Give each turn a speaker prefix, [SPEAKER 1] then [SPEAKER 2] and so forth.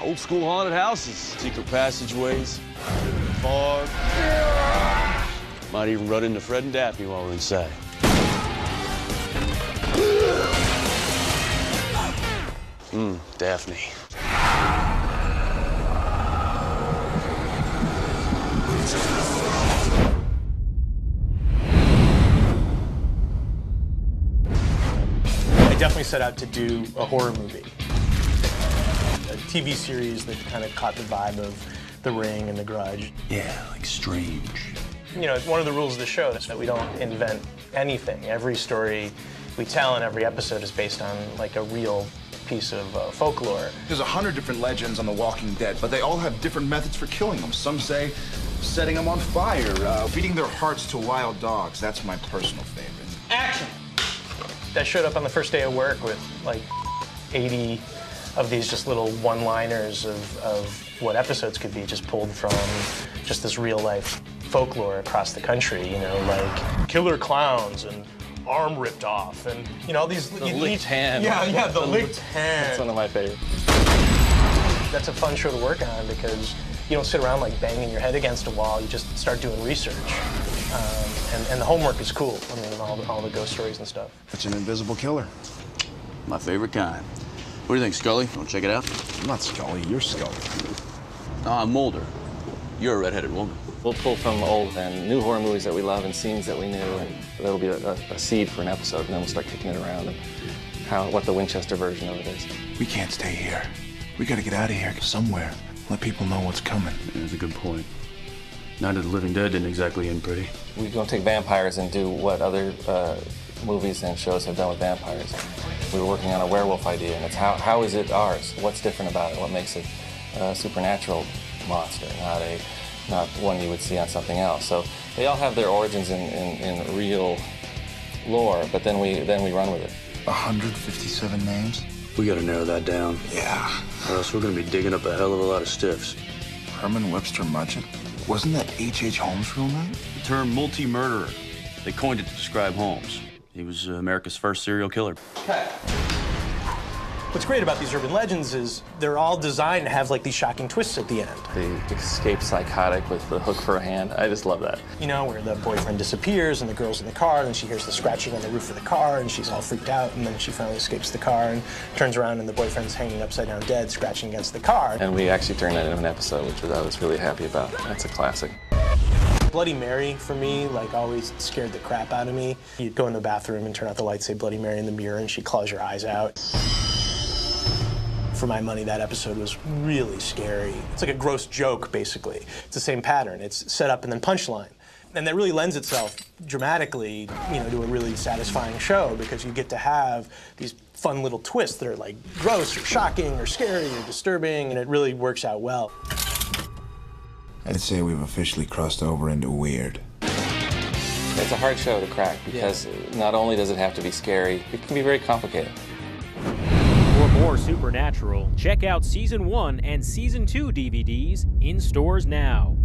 [SPEAKER 1] Old school haunted houses, secret passageways, fog. Might even run into Fred and Daphne while we're inside. Daphne.
[SPEAKER 2] I definitely set out to do a horror movie. A TV series that kind of caught the vibe of The Ring and The Grudge.
[SPEAKER 3] Yeah, like strange.
[SPEAKER 2] You know, one of the rules of the show is that we don't invent anything. Every story we tell in every episode is based on like a real piece of folklore.
[SPEAKER 4] There's 100 different legends on The Walking Dead, but they all have different methods for killing them. Some say setting them on fire, feeding their hearts to wild dogs. That's my personal favorite.
[SPEAKER 2] Action! That showed up on the first day of work with like 80 of these just little one-liners of what episodes could be, just pulled from just this real-life folklore across the country, you know, like killer clowns and arm ripped off, and you know all these.
[SPEAKER 5] The licked hand.
[SPEAKER 2] Yeah, the licked hand.
[SPEAKER 5] That's one of my favorites.
[SPEAKER 2] That's a fun show to work on because you don't sit around like banging your head against a wall. You just start doing research, and the homework is cool. I mean, all the ghost stories and stuff.
[SPEAKER 4] It's an invisible killer.
[SPEAKER 1] My favorite kind. What do you think, Scully? Want to check it out?
[SPEAKER 4] I'm not Scully, you're Scully.
[SPEAKER 1] No, I'm Mulder. You're a redheaded woman.
[SPEAKER 5] We'll pull from old and new horror movies that we love and scenes that we knew, and that'll be a seed for an episode, and then we'll start kicking it around and what the Winchester version of it is.
[SPEAKER 4] We can't stay here. We gotta get out of here somewhere. Let people know what's coming.
[SPEAKER 1] Yeah, that's a good point. Night of the Living Dead didn't exactly end pretty.
[SPEAKER 5] We're going to take vampires and do what other movies and shows have done with vampires. We were working on a werewolf idea, and it's how is it ours? What's different about it? What makes it a supernatural monster, not one you would see on something else? So they all have their origins in real lore, but then we run with it.
[SPEAKER 4] 157 names?
[SPEAKER 1] We gotta narrow that down.
[SPEAKER 4] Yeah.
[SPEAKER 1] Or else we're gonna be digging up a hell of a lot of stiffs.
[SPEAKER 4] Herman Webster Mudgett? Wasn't that H.H. Holmes' real name?
[SPEAKER 1] The term multi-murderer. They coined it to describe Holmes. He was America's first serial killer.
[SPEAKER 2] Okay. What's great about these urban legends is they're all designed to have like these shocking twists at the end.
[SPEAKER 5] The escape psychotic with the hook for a hand. I just love that.
[SPEAKER 2] You know, where the boyfriend disappears and the girl's in the car, and she hears the scratching on the roof of the car, and she's all freaked out, and then she finally escapes the car and turns around, and the boyfriend's hanging upside down dead, scratching against the car.
[SPEAKER 5] And we actually turned that into an episode, which I was really happy about. That's a classic.
[SPEAKER 2] Bloody Mary, for me, like, always scared the crap out of me. You'd go in the bathroom and turn out the lights, say Bloody Mary in the mirror, and she'd claws your eyes out. For my money, that episode was really scary. It's like a gross joke, basically. It's the same pattern. It's set up and then punchline. And that really lends itself dramatically, you know, to a really satisfying show because you get to have these fun little twists that are like gross or shocking or scary or disturbing, and it really works out well.
[SPEAKER 4] I'd say we've officially crossed over into weird.
[SPEAKER 5] It's a hard show to crack because not only does it have to be scary, it can be very complicated.
[SPEAKER 6] For more Supernatural, check out Season 1 and Season 2 DVDs in stores now.